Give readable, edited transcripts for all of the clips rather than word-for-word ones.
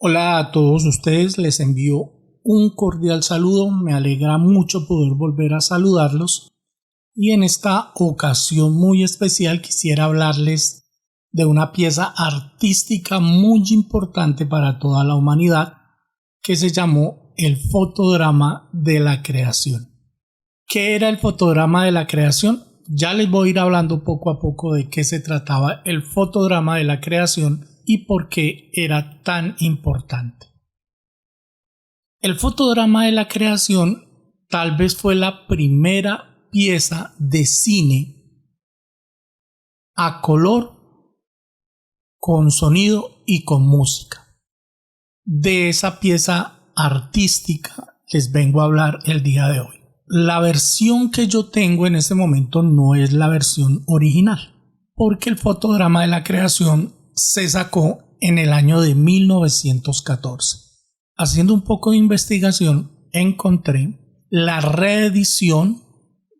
Hola a todos ustedes, les envío un cordial saludo, me alegra mucho poder volver a saludarlos y en esta ocasión muy especial quisiera hablarles de una pieza artística muy importante para toda la humanidad que se llamó el fotodrama de la creación. ¿Qué era el fotodrama de la creación? Ya les voy a ir hablando poco a poco de qué se trataba el fotodrama de la creación y por qué era tan importante. El fotodrama de la creación tal vez fue la primera pieza de cine a color, con sonido y con música. De esa pieza artística les vengo a hablar el día de hoy. La versión que yo tengo en este momento no es la versión original, porque el fotodrama de la creación se sacó en el año de 1914. Haciendo un poco de investigación, encontré la reedición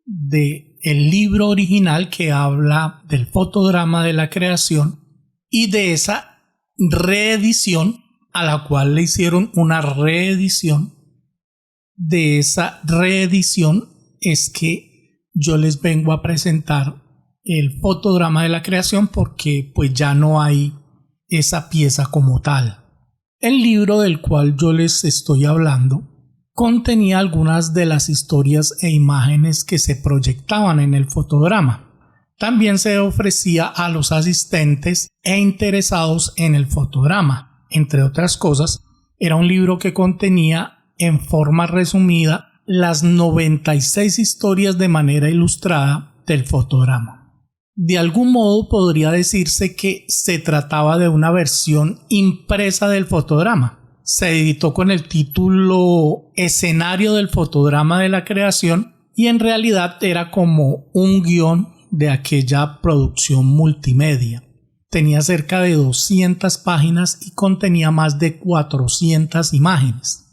del libro original que habla del fotodrama de la creación y de esa reedición a la cual le hicieron una reedición. De esa reedición es que yo les vengo a presentar el fotodrama de la creación porque pues ya no hay esa pieza como tal. El libro del cual yo les estoy hablando contenía algunas de las historias e imágenes que se proyectaban en el fotodrama. También se ofrecía a los asistentes e interesados en el fotodrama. Entre otras cosas, era un libro que contenía en forma resumida las 96 historias de manera ilustrada del fotodrama. De algún modo podría decirse que se trataba de una versión impresa del fotodrama. Se editó con el título Escenario del fotodrama de la creación y en realidad era como un guión de aquella producción multimedia. Tenía cerca de 200 páginas y contenía más de 400 imágenes.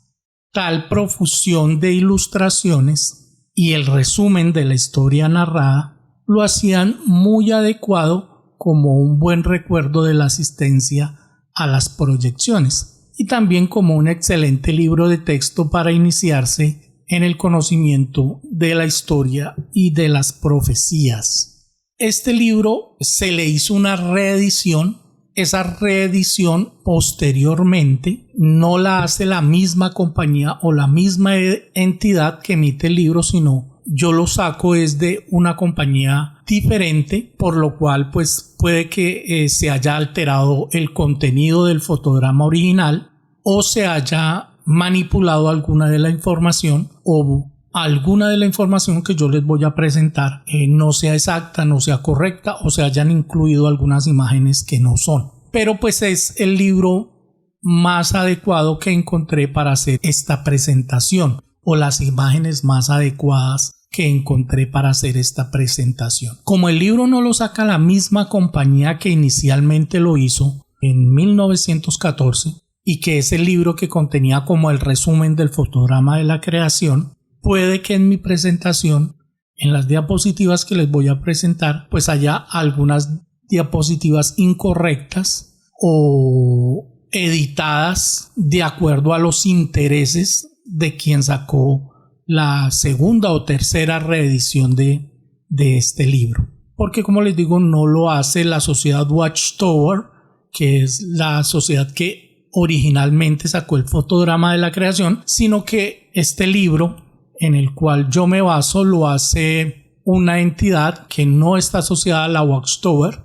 Tal profusión de ilustraciones y el resumen de la historia narrada lo hacían muy adecuado como un buen recuerdo de la asistencia a las proyecciones y también como un excelente libro de texto para iniciarse en el conocimiento de la historia y de las profecías. Este libro se le hizo una reedición. Esa reedición posteriormente no la hace la misma compañía o la misma entidad que emite el libro, sino yo lo saco es de una compañía diferente, por lo cual pues puede que se haya alterado el contenido del fotodrama original o se haya manipulado alguna de la información o alguna de la información que yo les voy a presentar no sea exacta, no sea correcta o se hayan incluido algunas imágenes que no son. Pero pues es el libro más adecuado que encontré para hacer esta presentación o las imágenes más adecuadas que encontré para hacer esta presentación. Como el libro no lo saca la misma compañía que inicialmente lo hizo en 1914 y que es el libro que contenía como el resumen del fotodrama de la creación, puede que en mi presentación, en las diapositivas que les voy a presentar, pues haya algunas diapositivas incorrectas o editadas de acuerdo a los intereses de quien sacó la segunda o tercera reedición de este libro. Porque como les digo, no lo hace la sociedad Watchtower, que es la sociedad que originalmente sacó el fotodrama de la creación, sino que este libro en el cual yo me baso lo hace una entidad que no está asociada a la Watchtower,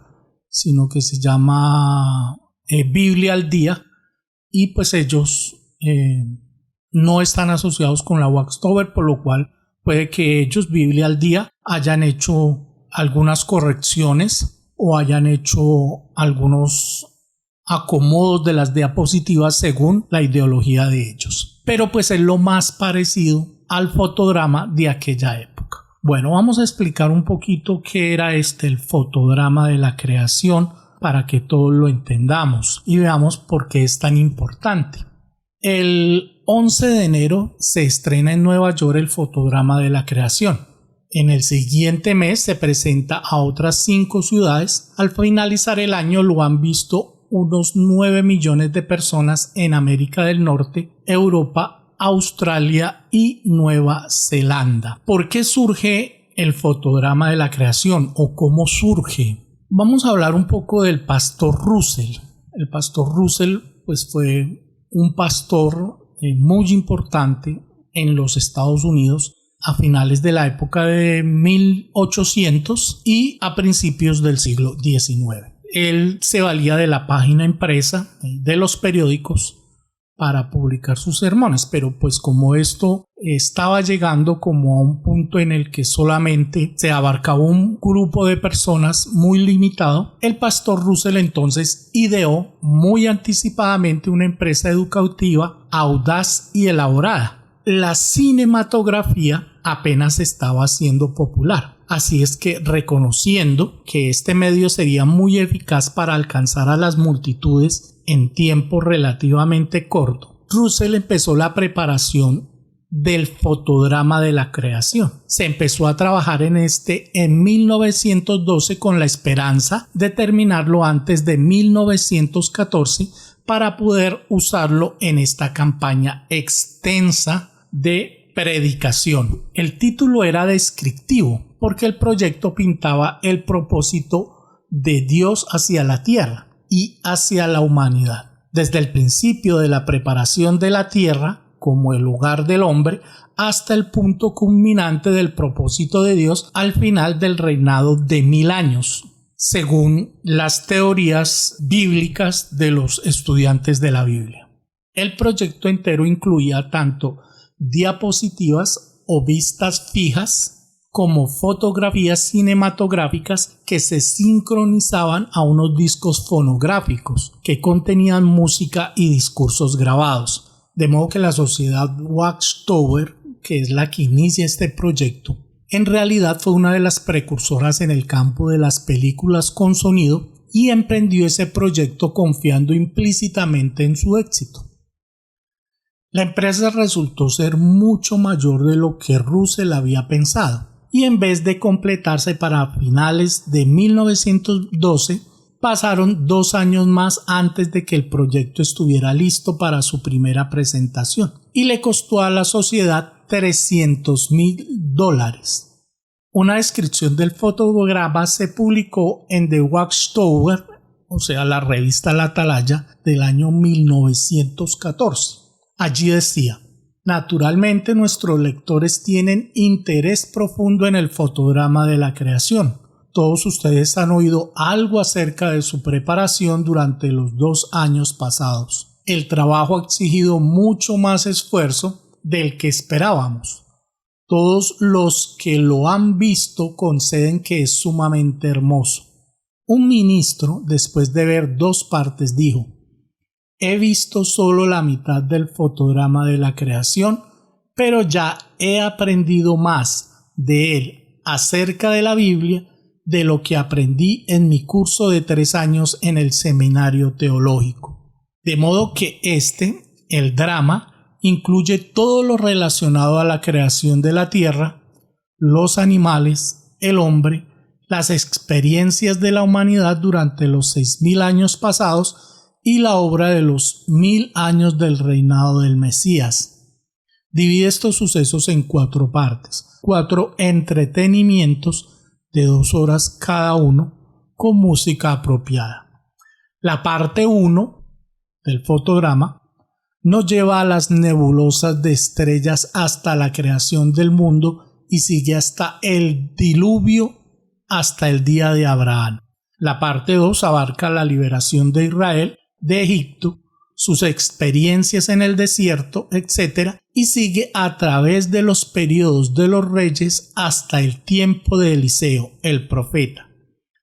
sino que se llama Biblia al Día, y pues ellos no están asociados con la Watchtower, por lo cual puede que ellos, Biblia al Día, hayan hecho algunas correcciones o hayan hecho algunos acomodos de las diapositivas según la ideología de ellos. Pero pues es lo más parecido al fotodrama de aquella época. Bueno, vamos a explicar un poquito qué era el fotodrama de la creación para que todos lo entendamos y veamos por qué es tan importante. El 11 de enero se estrena en Nueva York el fotodrama de la creación. En el siguiente mes se presenta a otras 5 ciudades. Al finalizar el año lo han visto unos 9 millones de personas en América del Norte, Europa, Australia y Nueva Zelanda. ¿Por qué surge el fotodrama de la creación o cómo surge? Vamos a hablar un poco del pastor Russell. El pastor Russell pues fue un pastor muy importante en los Estados Unidos a finales de la época de 1800 y a principios del siglo XIX. Él se valía de la página impresa de los periódicos para publicar sus sermones, pero pues como esto estaba llegando como a un punto en el que solamente se abarcaba un grupo de personas muy limitado, el pastor Russell entonces ideó muy anticipadamente una empresa educativa audaz y elaborada. La cinematografía apenas estaba siendo popular, así es que reconociendo que este medio sería muy eficaz para alcanzar a las multitudes en tiempo relativamente corto, Russell empezó la preparación del fotodrama de la creación. Se empezó a trabajar en en 1912 con la esperanza de terminarlo antes de 1914 para poder usarlo en esta campaña extensa de predicación. El título era descriptivo porque el proyecto pintaba el propósito de Dios hacia la tierra y hacia la humanidad. Desde el principio de la preparación de la tierra como el hogar del hombre hasta el punto culminante del propósito de Dios al final del reinado de 1000 años, según las teorías bíblicas de los estudiantes de la Biblia. El proyecto entero incluía tanto diapositivas o vistas fijas como fotografías cinematográficas que se sincronizaban a unos discos fonográficos que contenían música y discursos grabados. De modo que la sociedad Watchtower, que es la que inicia este proyecto, en realidad fue una de las precursoras en el campo de las películas con sonido y emprendió ese proyecto confiando implícitamente en su éxito. La empresa resultó ser mucho mayor de lo que Russell había pensado y en vez de completarse para finales de 1912, pasaron 2 años más antes de que el proyecto estuviera listo para su primera presentación y le costó a la sociedad $300,000. Una descripción del fotograma se publicó en The Watchtower, o sea, la revista La Atalaya, del año 1914. Allí decía: naturalmente nuestros lectores tienen interés profundo en el fotodrama de la creación. Todos ustedes han oído algo acerca de su preparación durante los 2 años pasados. El trabajo ha exigido mucho más esfuerzo del que esperábamos. Todos los que lo han visto conceden que es sumamente hermoso. Un ministro, después de ver 2 partes, dijo: he visto solo la mitad del fotodrama de la creación, pero ya he aprendido más de él acerca de la Biblia de lo que aprendí en mi curso de 3 años en el seminario teológico. De modo que el drama, incluye todo lo relacionado a la creación de la tierra, los animales, el hombre, las experiencias de la humanidad durante los 6000 años pasados y la obra de los 1000 años del reinado del Mesías. Divide estos sucesos en 4 partes, 4 entretenimientos de 2 horas cada uno con música apropiada. La parte 1 del fotograma nos lleva a las nebulosas de estrellas hasta la creación del mundo y sigue hasta el diluvio, hasta el día de Abraham. La parte 2 abarca la liberación de Israel de Egipto, sus experiencias en el desierto, etc., y sigue a través de los periodos de los reyes hasta el tiempo de Eliseo, el profeta.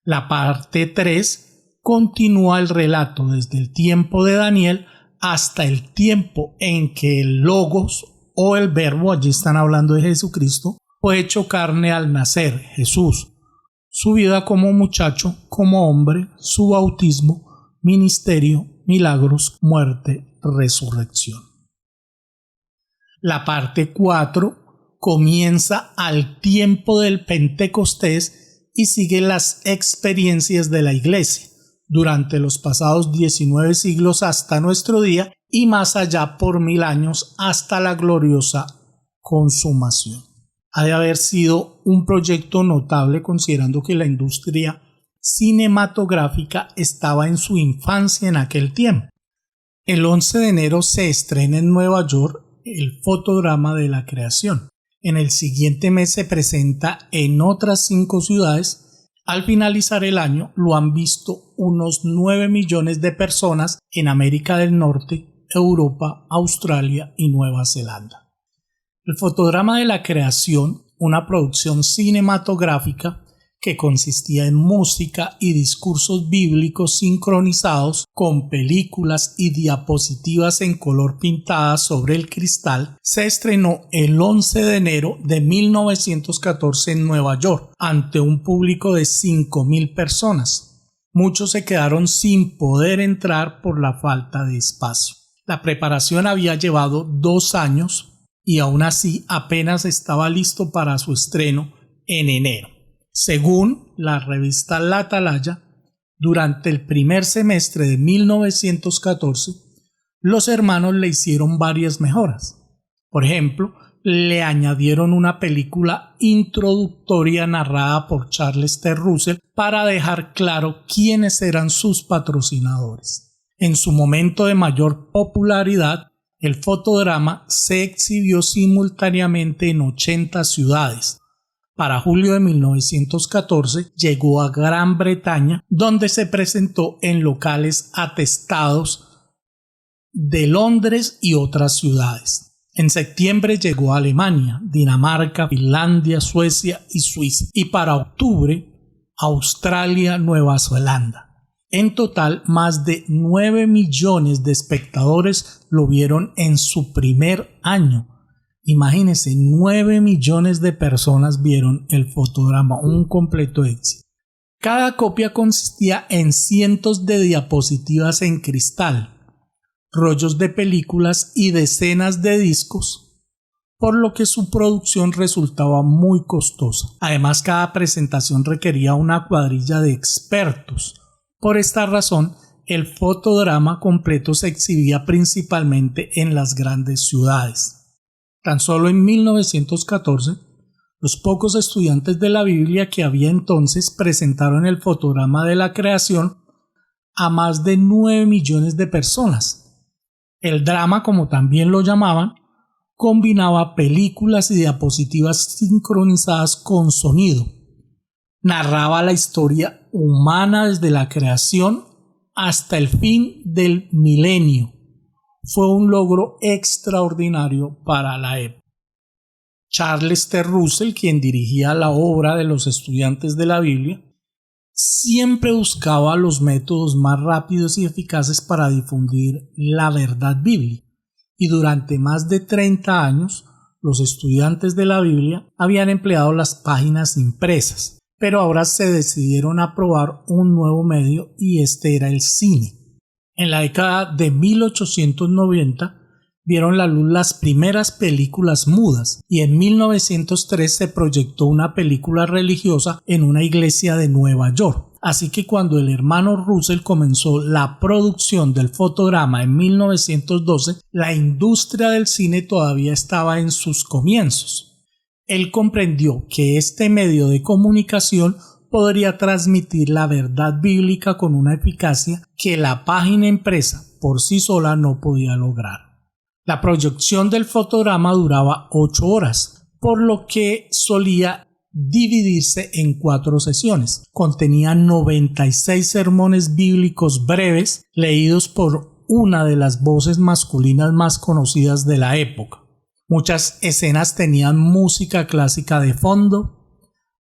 La parte 3 continúa el relato desde el tiempo de Daniel hasta el tiempo en que el Logos o el Verbo, allí están hablando de Jesucristo, fue hecho carne al nacer, Jesús, su vida como muchacho, como hombre, su bautismo, ministerio, milagros, muerte, resurrección. La parte 4 comienza al tiempo del Pentecostés y sigue las experiencias de la iglesia, durante los pasados 19 siglos hasta nuestro día y más allá por 1000 años hasta la gloriosa consumación. Ha de haber sido un proyecto notable considerando que la industria cinematográfica estaba en su infancia en aquel tiempo. El 11 de enero se estrena en Nueva York el fotodrama de la creación. En el siguiente mes se presenta en otras 5 ciudades. Al finalizar el año lo han visto unos 9 millones de personas en América del Norte, Europa, Australia y Nueva Zelanda. El fotodrama de la creación, una producción cinematográfica que consistía en música y discursos bíblicos sincronizados con películas y diapositivas en color pintadas sobre el cristal, se estrenó el 11 de enero de 1914 en Nueva York ante un público de 5.000 personas. Muchos se quedaron sin poder entrar por la falta de espacio. La preparación había llevado 2 años y aún así apenas estaba listo para su estreno en enero. Según la revista La Atalaya, durante el primer semestre de 1914, los hermanos le hicieron varias mejoras. Por ejemplo, le añadieron una película introductoria narrada por Charles T. Russell para dejar claro quiénes eran sus patrocinadores. En su momento de mayor popularidad, el fotodrama se exhibió simultáneamente en 80 ciudades. Para julio de 1914 llegó a Gran Bretaña, donde se presentó en locales atestados de Londres y otras ciudades. En septiembre llegó a Alemania, Dinamarca, Finlandia, Suecia y Suiza. Y para octubre, Australia, Nueva Zelanda. En total, más de 9 millones de espectadores lo vieron en su primer año. Imagínense, 9 millones de personas vieron el fotodrama, un completo éxito. Cada copia consistía en cientos de diapositivas en cristal, rollos de películas y decenas de discos, por lo que su producción resultaba muy costosa. Además, cada presentación requería una cuadrilla de expertos. Por esta razón, el fotodrama completo se exhibía principalmente en las grandes ciudades. Tan solo en 1914, los pocos estudiantes de la Biblia que había entonces presentaron el fotodrama de la creación a más de 9 millones de personas. El drama, como también lo llamaban, combinaba películas y diapositivas sincronizadas con sonido. Narraba la historia humana desde la creación hasta el fin del milenio. Fue un logro extraordinario para la época. Charles T. Russell, quien dirigía la obra de los estudiantes de la Biblia, siempre buscaba los métodos más rápidos y eficaces para difundir la verdad bíblica. Y durante más de 30 años, los estudiantes de la Biblia habían empleado las páginas impresas. Pero ahora se decidieron a probar un nuevo medio y este era el cine. En la década de 1890 vieron la luz las primeras películas mudas y en 1903 se proyectó una película religiosa en una iglesia de Nueva York. Así que cuando el hermano Russell comenzó la producción del fotodrama en 1912, la industria del cine todavía estaba en sus comienzos. Él comprendió que este medio de comunicación podría transmitir la verdad bíblica con una eficacia que la página impresa por sí sola no podía lograr. La proyección del fotodrama duraba 8 horas, por lo que solía dividirse en 4 sesiones. Contenía 96 sermones bíblicos breves leídos por una de las voces masculinas más conocidas de la época. Muchas escenas tenían música clásica de fondo.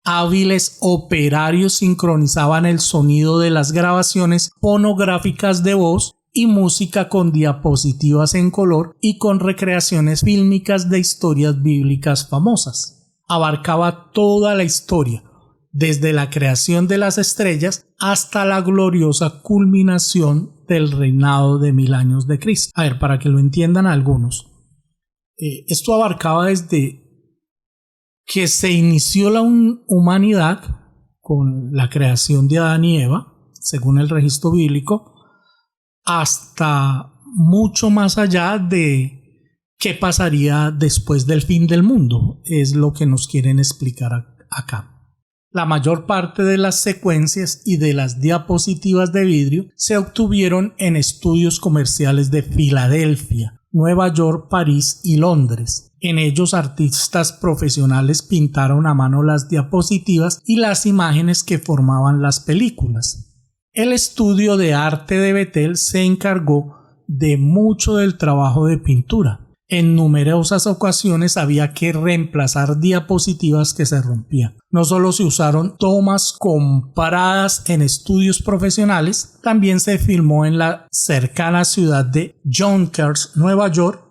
Hábiles operarios sincronizaban el sonido de las grabaciones fonográficas de voz y música con diapositivas en color y con recreaciones fílmicas de historias bíblicas famosas. Abarcaba toda la historia, desde la creación de las estrellas hasta la gloriosa culminación del reinado de 1000 años de Cristo. A ver, para que lo entiendan algunos. Esto abarcaba desde que se inició la humanidad con la creación de Adán y Eva, según el registro bíblico, hasta mucho más allá de qué pasaría después del fin del mundo, es lo que nos quieren explicar acá. La mayor parte de las secuencias y de las diapositivas de vidrio se obtuvieron en estudios comerciales de Filadelfia, Nueva York, París y Londres. En ellos, artistas profesionales pintaron a mano las diapositivas y las imágenes que formaban las películas. El estudio de arte de Bethel se encargó de mucho del trabajo de pintura. En numerosas ocasiones había que reemplazar diapositivas que se rompían. No solo se usaron tomas comparadas en estudios profesionales, también se filmó en la cercana ciudad de Yonkers, Nueva York,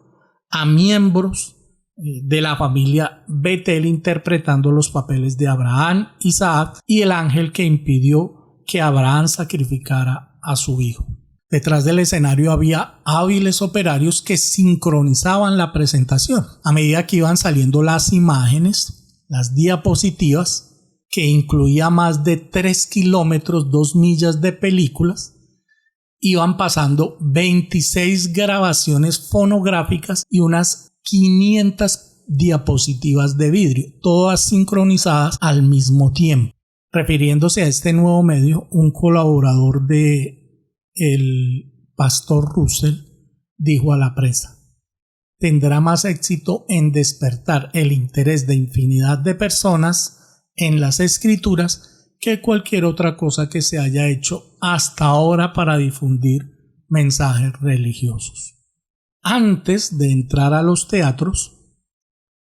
a miembros de la familia Bethel interpretando los papeles de Abraham, Isaac y el ángel que impidió que Abraham sacrificara a su hijo. Detrás del escenario había hábiles operarios que sincronizaban la presentación. A medida que iban saliendo las imágenes, las diapositivas, que incluía más de 3 kilómetros, 2 millas de películas, iban pasando 26 grabaciones fonográficas y unas 500 diapositivas de vidrio, todas sincronizadas al mismo tiempo. Refiriéndose a este nuevo medio, un colaborador de el pastor Russell dijo a la prensa: tendrá más éxito en despertar el interés de infinidad de personas en las escrituras que cualquier otra cosa que se haya hecho hasta ahora para difundir mensajes religiosos. Antes de entrar a los teatros,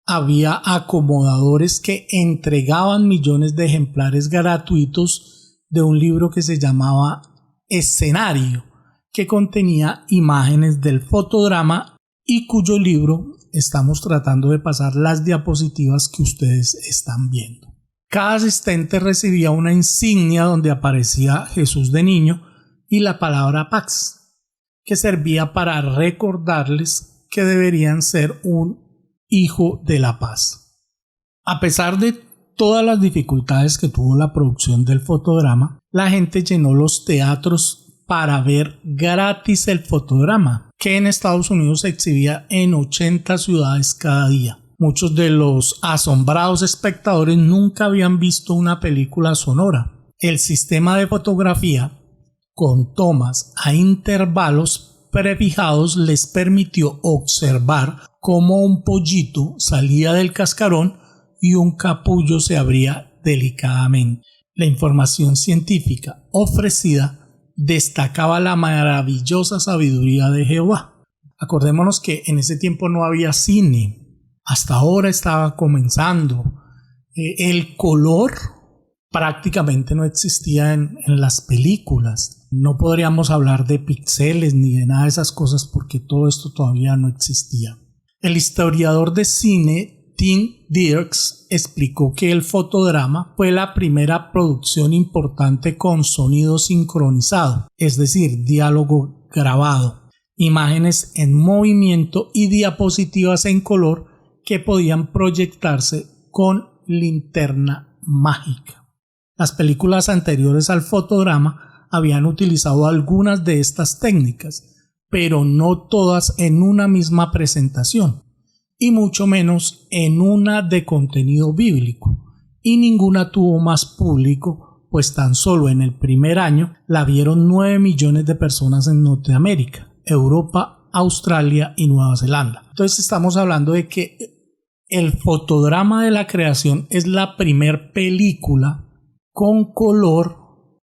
había acomodadores que entregaban millones de ejemplares gratuitos de un libro que se llamaba Escenario, que contenía imágenes del fotodrama y cuyo libro estamos tratando de pasar las diapositivas que ustedes están viendo. Cada asistente recibía una insignia donde aparecía Jesús de niño y la palabra Pax, que servía para recordarles que deberían ser un hijo de la paz. A pesar de todas las dificultades que tuvo la producción del fotodrama, la gente llenó los teatros para ver gratis el fotodrama, que en Estados Unidos se exhibía en 80 ciudades cada día. Muchos de los asombrados espectadores nunca habían visto una película sonora. El sistema de fotografía, con tomas a intervalos prefijados, les permitió observar cómo un pollito salía del cascarón y un capullo se abría delicadamente. La información científica ofrecida destacaba la maravillosa sabiduría de Jehová. Acordémonos que en ese tiempo no había cine, hasta ahora estaba comenzando. El color prácticamente no existía en las películas. No podríamos hablar de píxeles ni de nada de esas cosas porque todo esto todavía no existía. El historiador de cine Tim Dirks explicó que el fotodrama fue la primera producción importante con sonido sincronizado, es decir, diálogo grabado, imágenes en movimiento y diapositivas en color que podían proyectarse con linterna mágica. Las películas anteriores al fotodrama habían utilizado algunas de estas técnicas, pero no todas en una misma presentación, y mucho menos en una de contenido bíblico, y ninguna tuvo más público, pues tan solo en el primer año la vieron 9 millones de personas en Norteamérica, Europa, Australia y Nueva Zelanda. Entonces estamos hablando de que el fotodrama de la creación es la primer película con color,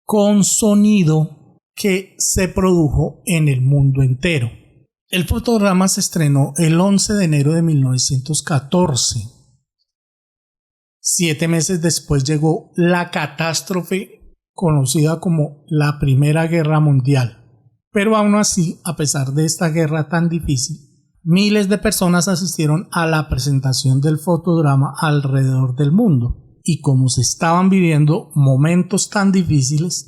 con sonido que se produjo en el mundo entero. El fotodrama se estrenó el 11 de enero de 1914. 7 meses después llegó la catástrofe conocida como la Primera Guerra Mundial. Pero aún así, a pesar de esta guerra tan difícil, miles de personas asistieron a la presentación del fotodrama alrededor del mundo. Y como se estaban viviendo momentos tan difíciles,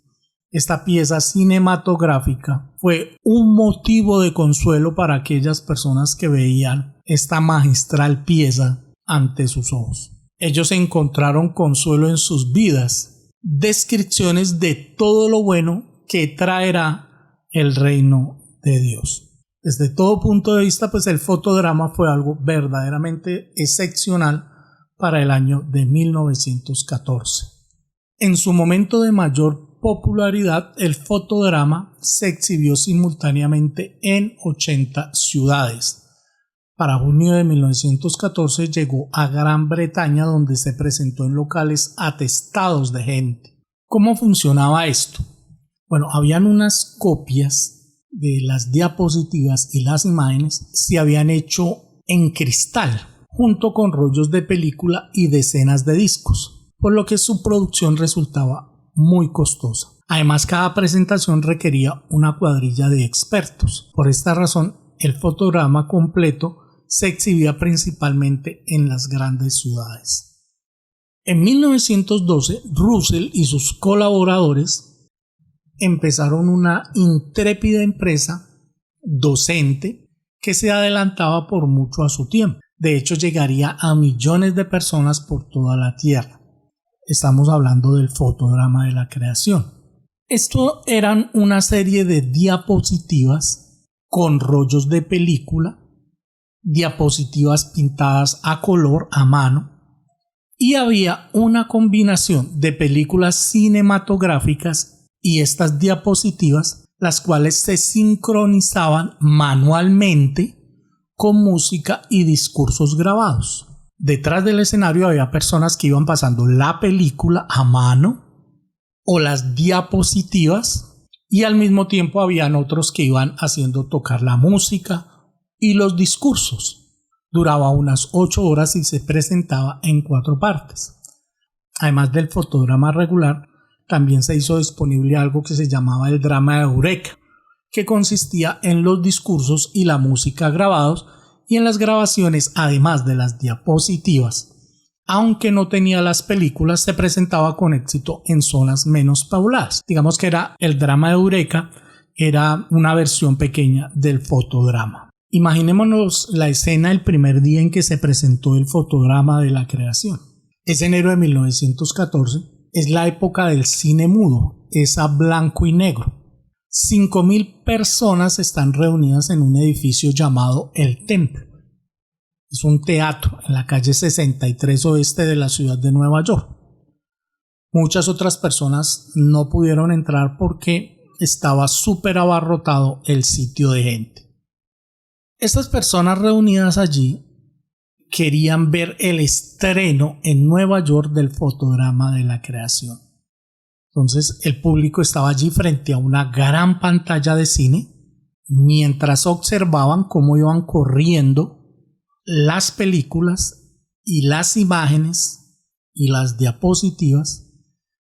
esta pieza cinematográfica fue un motivo de consuelo para aquellas personas que veían esta magistral pieza ante sus ojos. Ellos encontraron consuelo en sus vidas, descripciones de todo lo bueno que traerá el reino de Dios. Desde todo punto de vista, pues el fotodrama fue algo verdaderamente excepcional para el año de 1914. En su momento de mayor popularidad, el fotodrama se exhibió simultáneamente en 80 ciudades. Para junio de 1914 llegó a Gran Bretaña, donde se presentó en locales atestados de gente. ¿Cómo funcionaba esto? Bueno, habían unas copias de las diapositivas y las imágenes se habían hecho en cristal, junto con rollos de película y decenas de discos, por lo que su producción resultaba muy costosa. Además, cada presentación requería una cuadrilla de expertos. Por esta razón, el fotograma completo se exhibía principalmente en las grandes ciudades. En 1912, Russell y sus colaboradores empezaron una intrépida empresa docente que se adelantaba por mucho a su tiempo. De hecho, llegaría a millones de personas por toda la Tierra. Estamos hablando del fotodrama de la creación. Esto eran una serie de diapositivas con rollos de película, diapositivas pintadas a color a mano, y había una combinación de películas cinematográficas y estas diapositivas, las cuales se sincronizaban manualmente con música y discursos grabados. Detrás del escenario había personas que iban pasando la película a mano o las diapositivas, y al mismo tiempo habían otros que iban haciendo tocar la música y los discursos. Duraba unas 8 horas y se presentaba en 4 partes. Además del fotodrama regular, también se hizo disponible algo que se llamaba el drama de Eureka, que consistía en los discursos y la música grabados, y en las grabaciones, además de las diapositivas, aunque no tenía las películas, se presentaba con éxito en zonas menos pobladas. Digamos que era el drama de Eureka, era una versión pequeña del fotodrama. Imaginémonos la escena el primer día en que se presentó el fotodrama de la creación. Es enero de 1914, es la época del cine mudo, es a blanco y negro. 5.000 personas están reunidas en un edificio llamado El Templo. Es un teatro en la calle 63 oeste de la ciudad de Nueva York. Muchas otras personas no pudieron entrar porque estaba súper abarrotado el sitio de gente. Estas personas reunidas allí querían ver el estreno en Nueva York del fotodrama de la creación. Entonces el público estaba allí frente a una gran pantalla de cine mientras observaban cómo iban corriendo las películas y las imágenes y las diapositivas.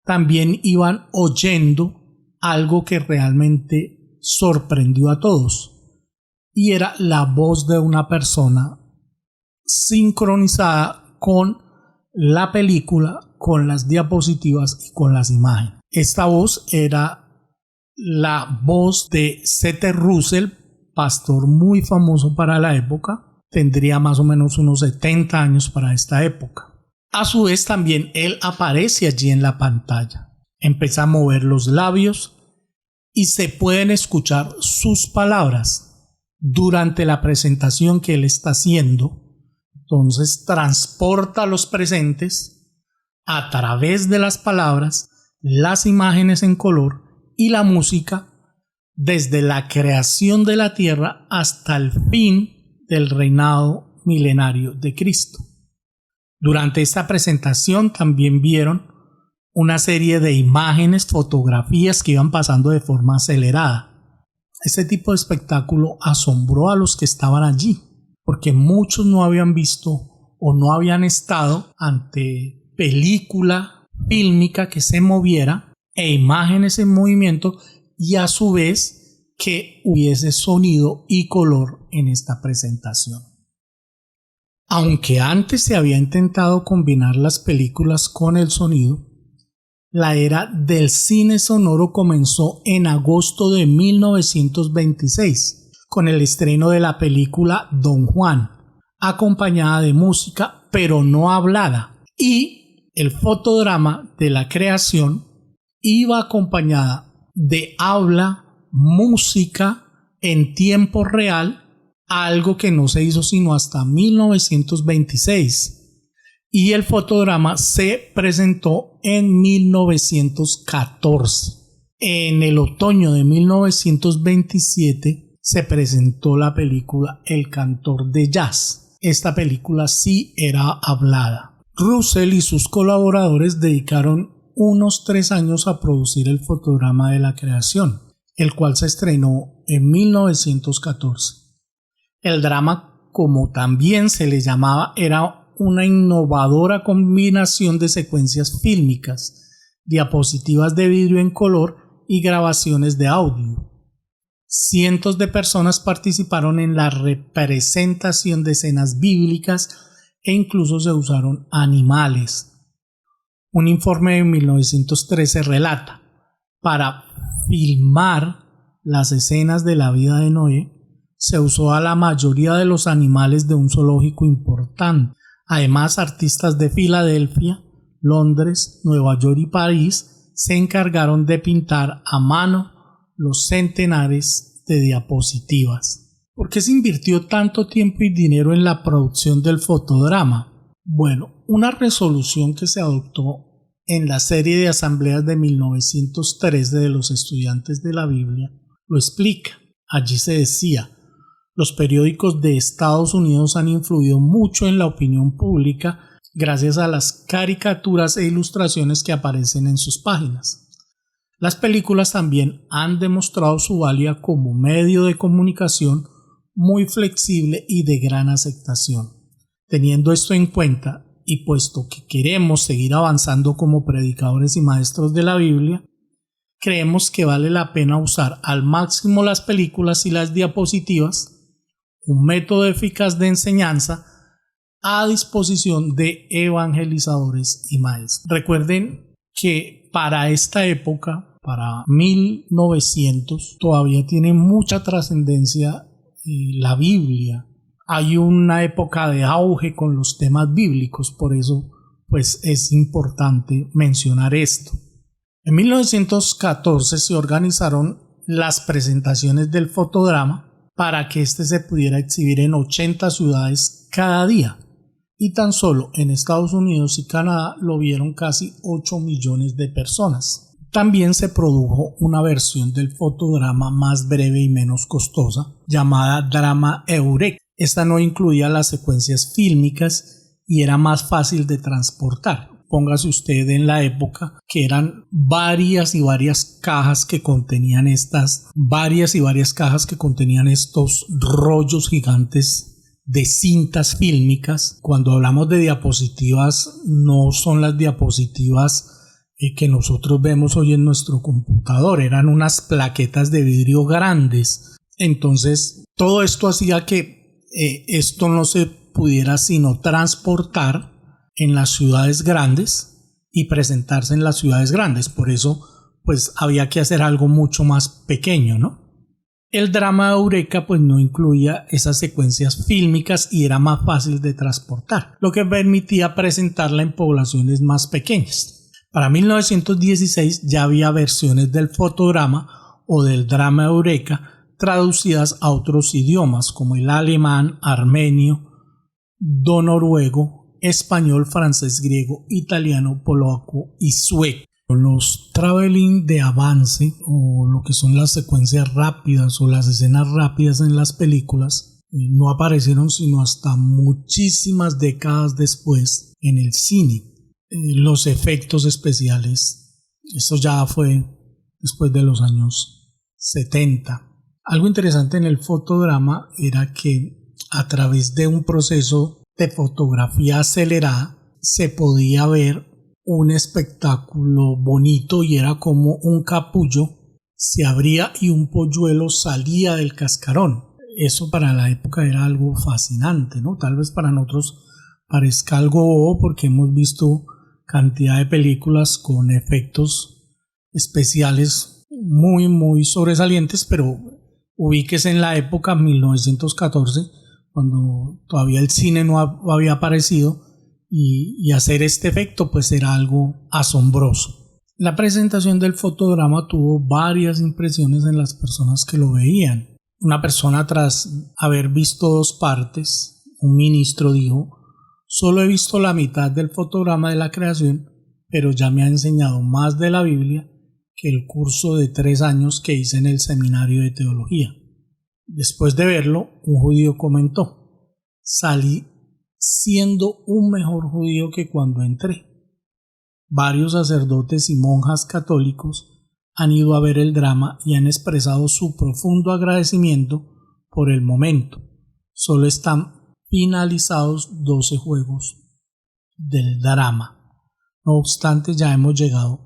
También iban oyendo algo que realmente sorprendió a todos, y era la voz de una persona sincronizada con la película, con las diapositivas y con las imágenes. Esta voz era la voz de C.T. Russell, pastor muy famoso para la época. Tendría más o menos unos 70 años para esta época. A su vez, también él aparece allí en la pantalla. Empieza a mover los labios y se pueden escuchar sus palabras durante la presentación que él está haciendo. Entonces transporta a los presentes a través de las palabras, las imágenes en color y la música, desde la creación de la tierra hasta el fin del reinado milenario de Cristo. Durante esta presentación también vieron una serie de imágenes, fotografías que iban pasando de forma acelerada. Este tipo de espectáculo asombró a los que estaban allí, porque muchos no habían visto o no habían estado ante película fílmica que se moviera e imágenes en movimiento, y a su vez que hubiese sonido y color en esta presentación. Aunque antes se había intentado combinar las películas con el sonido, la era del cine sonoro comenzó en agosto de 1926 con el estreno de la película Don Juan, acompañada de música pero no hablada, y el fotodrama de la creación iba acompañada de habla, música en tiempo real, algo que no se hizo sino hasta 1926. Y el fotodrama se presentó en 1914. En el otoño de 1927 se presentó la película El cantor de jazz. Esta película sí era hablada. Russell y sus colaboradores dedicaron unos 3 años a producir el fotodrama de la creación, el cual se estrenó en 1914. El drama, como también se le llamaba, era una innovadora combinación de secuencias fílmicas, diapositivas de vidrio en color y grabaciones de audio. Cientos de personas participaron en la representación de escenas bíblicas e incluso se usaron animales. Un informe de 1913 relata: para filmar las escenas de la vida de Noé se usó a la mayoría de los animales de un zoológico importante. Además, artistas de Filadelfia, Londres, Nueva York y París se encargaron de pintar a mano los centenares de diapositivas. ¿Por qué se invirtió tanto tiempo y dinero en la producción del fotodrama? Bueno, una resolución que se adoptó en la serie de asambleas de 1913 de los estudiantes de la Biblia lo explica. Allí se decía: los periódicos de Estados Unidos han influido mucho en la opinión pública gracias a las caricaturas e ilustraciones que aparecen en sus páginas. Las películas también han demostrado su valía como medio de comunicación muy flexible y de gran aceptación. Teniendo esto en cuenta, y puesto que queremos seguir avanzando como predicadores y maestros de la Biblia, creemos que vale la pena usar al máximo las películas y las diapositivas, un método eficaz de enseñanza a disposición de evangelizadores y maestros. Recuerden que para esta época, para 1900, todavía tiene mucha trascendencia la Biblia. Hay una época de auge con los temas bíblicos, por eso pues es importante mencionar esto. En 1914 se organizaron las presentaciones del fotodrama para que éste se pudiera exhibir en 80 ciudades cada día, y tan solo en Estados Unidos y Canadá lo vieron casi 8 millones de personas. También se produjo una versión del fotodrama más breve y menos costosa, llamada Drama Eureka. Esta no incluía las secuencias fílmicas y era más fácil de transportar. Póngase usted en la época que eran varias y varias cajas que contenían estos rollos gigantes de cintas fílmicas. Cuando hablamos de diapositivas, no son las diapositivas que nosotros vemos hoy en nuestro computador, eran unas plaquetas de vidrio grandes. Entonces todo esto hacía que esto no se pudiera sino transportar en las ciudades grandes y presentarse en las ciudades grandes. Por eso pues había que hacer algo mucho más pequeño, ¿no? El drama de Eureka pues no incluía esas secuencias fílmicas y era más fácil de transportar, lo que permitía presentarla en poblaciones más pequeñas. Para 1916 ya había versiones del fotodrama o del drama de Eureka traducidas a otros idiomas como el alemán, armenio, noruego, español, francés, griego, italiano, polaco y sueco. Los traveling de avance, o lo que son las secuencias rápidas o las escenas rápidas en las películas, no aparecieron sino hasta muchísimas décadas después en el cine. Los efectos especiales, eso ya fue después de los años 70. Algo interesante en el fotodrama era que a través de un proceso de fotografía acelerada se podía ver un espectáculo bonito, y era como un capullo se abría y un polluelo salía del cascarón. Eso para la época era algo fascinante, ¿no? Tal vez para nosotros parezca algo bobo porque hemos visto cantidad de películas con efectos especiales muy sobresalientes, pero ubíquese en la época 1914, cuando todavía el cine no había aparecido, y hacer este efecto pues era algo asombroso. La presentación del fotograma tuvo varias impresiones en las personas que lo veían. Una persona, tras haber visto 2 partes, un ministro dijo: solo he visto la mitad del fotograma de la creación, pero ya me ha enseñado más de la Biblia que el curso de 3 años que hice en el seminario de teología. Después de verlo, un judío comentó: salí siendo un mejor judío que cuando entré. Varios sacerdotes y monjas católicos han ido a ver el drama y han expresado su profundo agradecimiento por el momento. Solo están finalizados 12 juegos del drama. No obstante, ya hemos llegado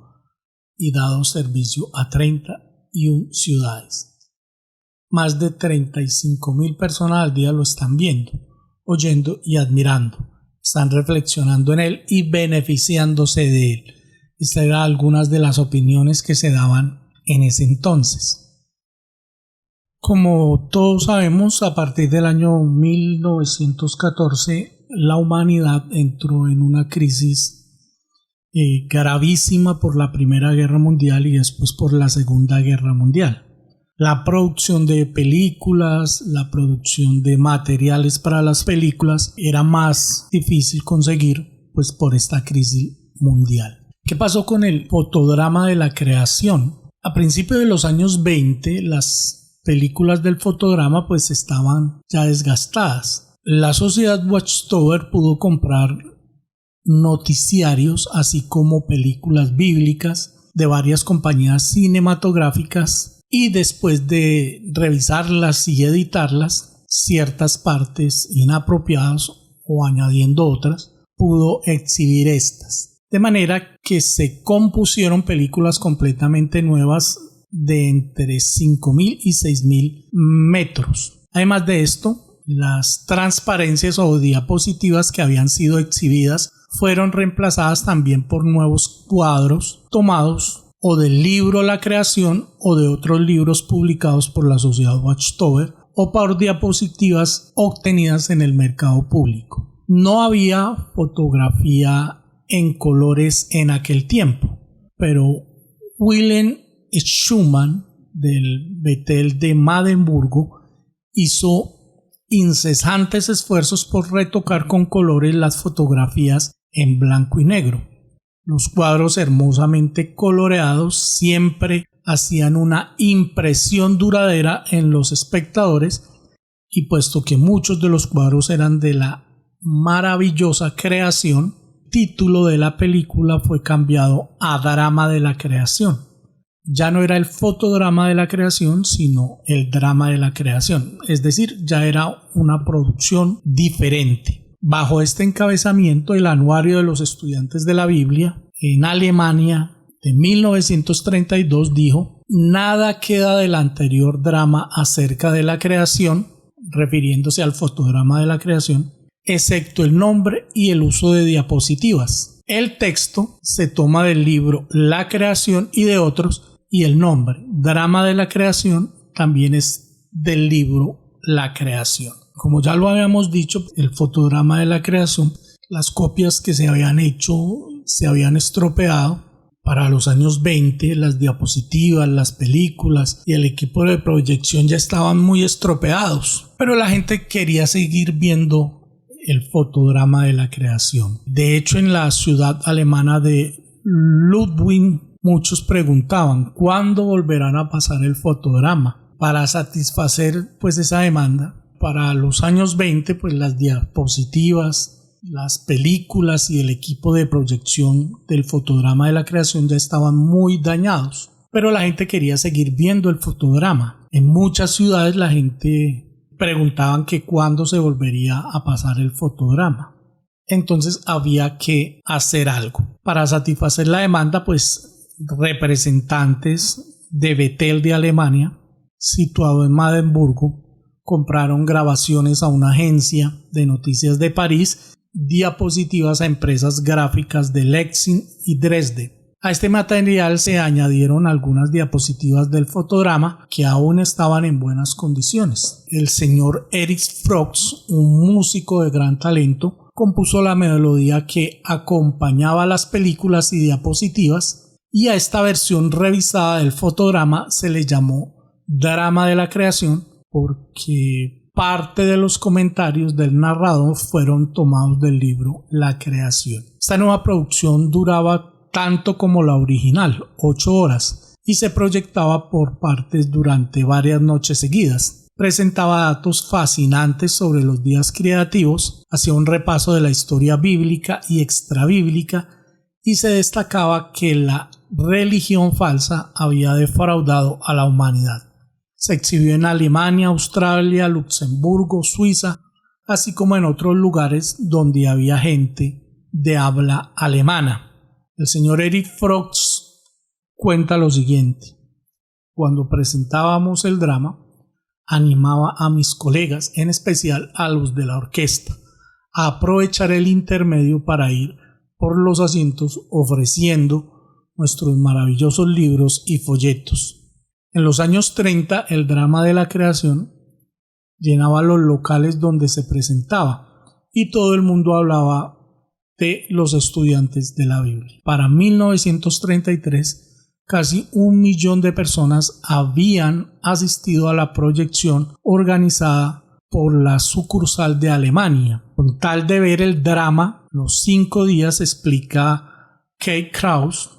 y dado servicio a 31 ciudades. Más de 35,000 personas al día lo están viendo, oyendo y admirando. Están reflexionando en él y beneficiándose de él. Estas eran algunas de las opiniones que se daban en ese entonces. Como todos sabemos, a partir del año 1914, la humanidad entró en una crisis gravísima por la Primera Guerra Mundial y después por la Segunda Guerra Mundial. La producción de películas, la producción de materiales para las películas era más difícil conseguir, pues, por esta crisis mundial. ¿Qué pasó con el fotodrama de la creación? A principios de los años 20, las películas del fotodrama pues estaban ya desgastadas. La sociedad Watchtower pudo comprar noticiarios, así como películas bíblicas de varias compañías cinematográficas, y después de revisarlas y editarlas, ciertas partes inapropiadas o añadiendo otras, pudo exhibir estas. De manera que se compusieron películas completamente nuevas de entre 5,000 y 6,000 metros. Además de esto, las transparencias o diapositivas que habían sido exhibidas fueron reemplazadas también por nuevos cuadros tomados o del libro La Creación o de otros libros publicados por la Sociedad Watchtower o por diapositivas obtenidas en el mercado público. No había fotografía en colores en aquel tiempo, pero Wilhelm Schumann del Bethel de Magdeburgo hizo incesantes esfuerzos por retocar con colores las fotografías en blanco y negro. Los cuadros hermosamente coloreados siempre hacían una impresión duradera en los espectadores, y puesto que muchos de los cuadros eran de la maravillosa creación, el título de la película fue cambiado a Drama de la Creación. Ya no era el fotodrama de la creación, sino el drama de la creación, es decir, ya era una producción diferente. Bajo este encabezamiento, el Anuario de los Estudiantes de la Biblia en Alemania de 1932 dijo: nada queda del anterior drama acerca de la creación, refiriéndose al fotodrama de la creación, excepto el nombre y el uso de diapositivas. El texto se toma del libro La Creación y de otros, y el nombre Drama de la Creación también es del libro La Creación. Como ya lo habíamos dicho, el fotodrama de la creación, las copias que se habían hecho se habían estropeado. Para los años 20, las diapositivas, las películas y el equipo de proyección ya estaban muy estropeados, pero la gente quería seguir viendo el fotodrama de la creación. De hecho, en la ciudad alemana de Ludwig, muchos preguntaban ¿cuándo volverán a pasar el fotodrama? Para satisfacer pues esa demanda, para los años 20 pues las diapositivas, las películas y el equipo de proyección del fotodrama de la creación ya estaban muy dañados, pero la gente quería seguir viendo el fotodrama. En muchas ciudades la gente preguntaban que cuándo se volvería a pasar el fotodrama. Entonces había que hacer algo. Para satisfacer la demanda, pues representantes de Bethel de Alemania, situado en Magdeburgo, compraron grabaciones a una agencia de noticias de París, diapositivas a empresas gráficas de Leipzig y Dresde. A este material se añadieron algunas diapositivas del fotodrama que aún estaban en buenas condiciones. El señor Erich Frost, un músico de gran talento, compuso la melodía que acompañaba las películas y diapositivas, y a esta versión revisada del fotograma se le llamó Drama de la Creación porque parte de los comentarios del narrador fueron tomados del libro La Creación. Esta nueva producción duraba tanto como la original, 8 horas, y se proyectaba por partes durante varias noches seguidas. Presentaba datos fascinantes sobre los días creativos, hacía un repaso de la historia bíblica y extrabíblica y se destacaba que la religión falsa había defraudado a la humanidad. Se exhibió en Alemania, Australia, Luxemburgo, Suiza, así como en otros lugares donde había gente de habla alemana. El señor Eric Frost cuenta lo siguiente: cuando presentábamos el drama, animaba a mis colegas, en especial a los de la orquesta, a aprovechar el intermedio para ir por los asientos ofreciendo nuestros maravillosos libros y folletos. En los años 30, el drama de la creación llenaba los locales donde se presentaba y todo el mundo hablaba de los estudiantes de la Biblia. Para 1933, casi 1 millón de personas habían asistido a la proyección organizada por la sucursal de Alemania. Con tal de ver el drama, los 5 días, explica Kate Krauss,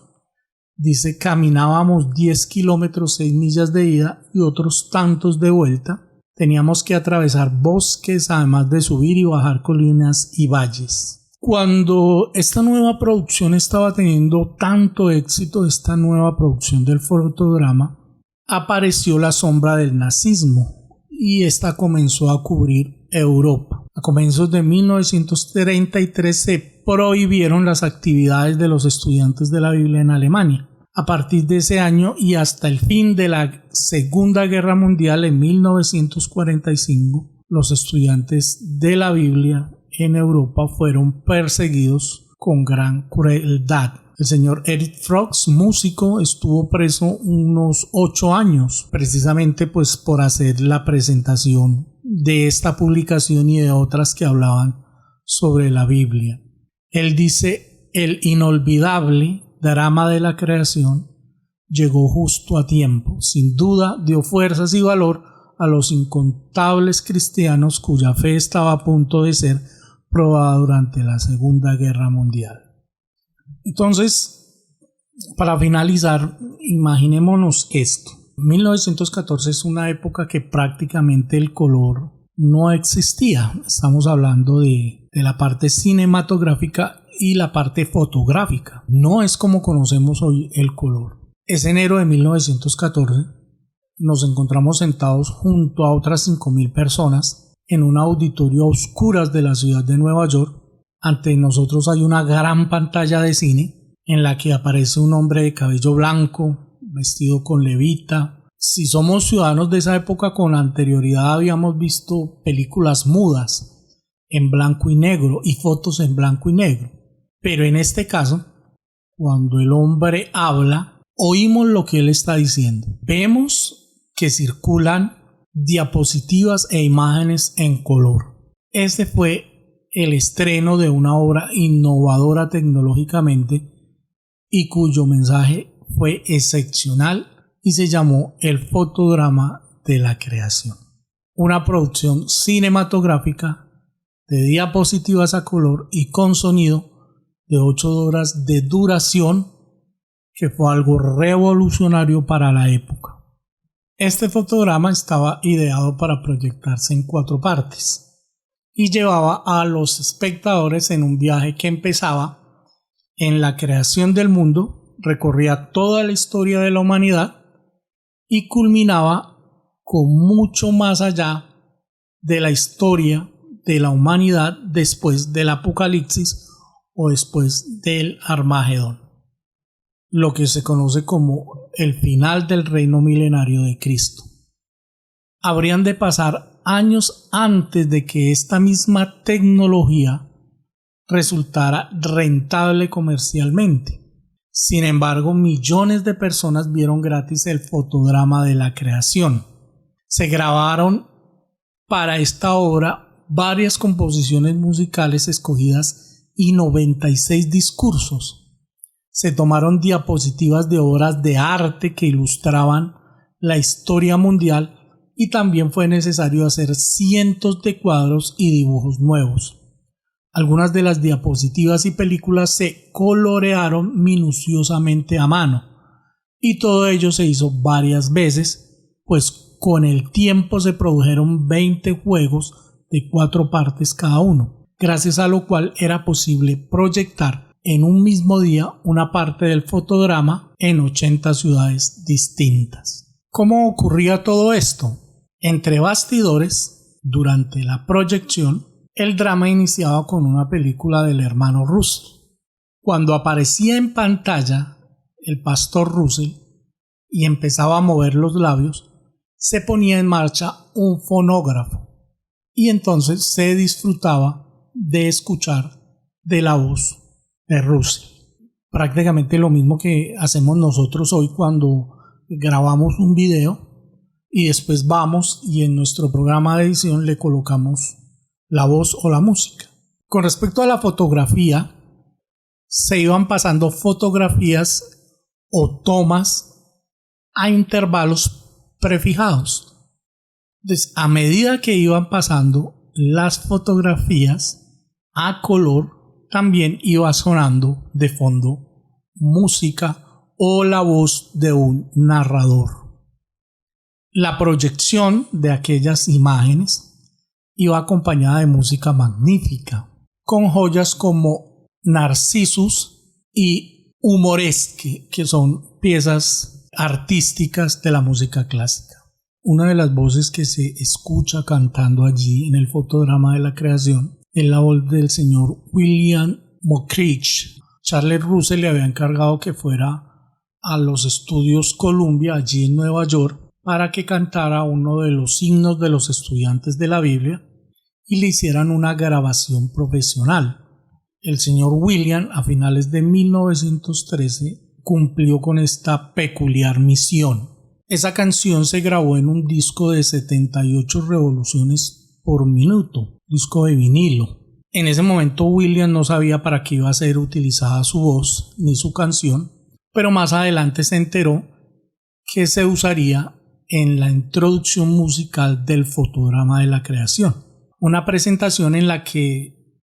dice, caminábamos 10 kilómetros, 6 millas de ida y otros tantos de vuelta. Teníamos que atravesar bosques, además de subir y bajar colinas y valles. Cuando esta nueva producción estaba teniendo tanto éxito, esta nueva producción del fotodrama, apareció la sombra del nazismo y esta comenzó a cubrir Europa. A comienzos de 1933 se prohibieron las actividades de los estudiantes de la Biblia en Alemania. A partir de ese año y hasta el fin de la Segunda Guerra Mundial en 1945, los estudiantes de la Biblia en Europa fueron perseguidos con gran crueldad. El señor Eric Frost, músico, estuvo preso unos 8 años, precisamente pues por hacer la presentación de esta publicación y de otras que hablaban sobre la Biblia. Él dice, el inolvidable drama de la creación llegó justo a tiempo. Sin duda dio fuerzas y valor a los incontables cristianos cuya fe estaba a punto de ser probada durante la Segunda Guerra Mundial. Entonces, para finalizar, imaginémonos esto. 1914 es una época que prácticamente el color no existía. Estamos hablando de la parte cinematográfica y la parte fotográfica. No es como conocemos hoy el color. Es enero de 1914. Nos encontramos sentados junto a otras 5,000 personas en un auditorio a oscuras de la ciudad de Nueva York. Ante nosotros hay una gran pantalla de cine en la que aparece un hombre de cabello blanco, vestido con levita. Si somos ciudadanos de esa época, con anterioridad habíamos visto películas mudas en blanco y negro y fotos en blanco y negro. Pero en este caso, cuando el hombre habla, oímos lo que él está diciendo. Vemos que circulan diapositivas e imágenes en color. Este fue el estreno de una obra innovadora tecnológicamente y cuyo mensaje fue excepcional y se llamó El fotodrama de la creación. Una producción cinematográfica de diapositivas a color y con sonido de 8 horas de duración, que fue algo revolucionario para la época. Este fotograma estaba ideado para proyectarse en 4 partes y llevaba a los espectadores en un viaje que empezaba en la creación del mundo, recorría toda la historia de la humanidad y culminaba con mucho más allá de la historia de la humanidad después del Apocalipsis o después del Armagedón, lo que se conoce como el final del reino milenario de Cristo. Habrían de pasar años antes de que esta misma tecnología resultara rentable comercialmente. Sin embargo, millones de personas vieron gratis el fotodrama de la creación. Se grabaron para esta obra varias composiciones musicales escogidas y 96 discursos. Se tomaron diapositivas de obras de arte que ilustraban la historia mundial y también fue necesario hacer cientos de cuadros y dibujos nuevos. Algunas de las diapositivas y películas se colorearon minuciosamente a mano y todo ello se hizo varias veces, pues con el tiempo se produjeron 20 juegos de 4 partes cada uno, gracias a lo cual era posible proyectar en un mismo día una parte del fotograma en 80 ciudades distintas. ¿Cómo ocurría todo esto? Entre bastidores, durante la proyección, el drama iniciaba con una película del hermano Russell. Cuando aparecía en pantalla el pastor Russell y empezaba a mover los labios, se ponía en marcha un fonógrafo y entonces se disfrutaba de escuchar de la voz de Russell. Prácticamente lo mismo que hacemos nosotros hoy cuando grabamos un video y después vamos y en nuestro programa de edición le colocamos la voz o la música. Con respecto a la fotografía, se iban pasando fotografías o tomas a intervalos prefijados. Entonces, a medida que iban pasando las fotografías a color, también iba sonando de fondo música o la voz de un narrador. La proyección de aquellas imágenes iba acompañada de música magnífica, con joyas como Narcissus y Humoresque, que son piezas artísticas de la música clásica. Una de las voces que se escucha cantando allí en el fotodrama de la creación es la voz del señor William Mockridge. Charles Russell le había encargado que fuera a los estudios Columbia allí en Nueva York para que cantara uno de los himnos de los estudiantes de la Biblia y le hicieran una grabación profesional. El señor William, a finales de 1913, cumplió con esta peculiar misión. Esa canción se grabó en un disco de 78 revoluciones por minuto, disco de vinilo. En ese momento William no sabía para qué iba a ser utilizada su voz ni su canción, pero más adelante se enteró que se usaría en la introducción musical del fotodrama de la creación. Una presentación en la que,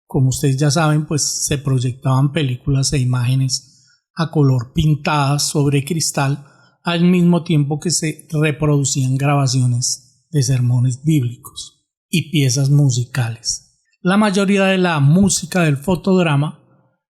como ustedes ya saben, pues se proyectaban películas e imágenes a color pintadas sobre cristal al mismo tiempo que se reproducían grabaciones de sermones bíblicos y piezas musicales. La mayoría de la música del fotodrama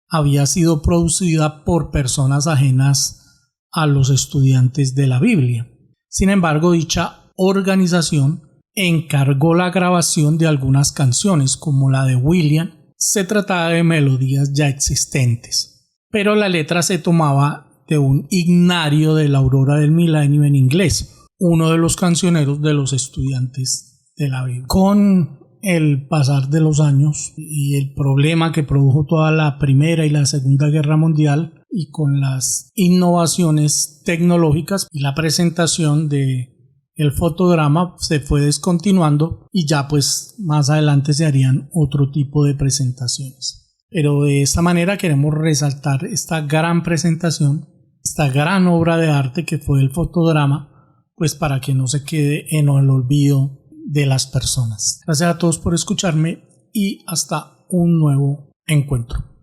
había sido producida por personas ajenas a los estudiantes de la Biblia. Sin embargo, dicha organización encargó la grabación de algunas canciones, como la de William. Se trataba de melodías ya existentes, pero la letra se tomaba de un himnario de la Aurora del Milenio en inglés, uno de los cancioneros de los estudiantes de la Biblia. Con el pasar de los años y el problema que produjo toda la Primera y la Segunda Guerra Mundial, y con las innovaciones tecnológicas y la presentación de el fotodrama se fue descontinuando y ya pues más adelante se harían otro tipo de presentaciones. Pero de esta manera queremos resaltar esta gran presentación, esta gran obra de arte que fue el fotodrama, pues para que no se quede en el olvido de las personas. Gracias a todos por escucharme y hasta un nuevo encuentro.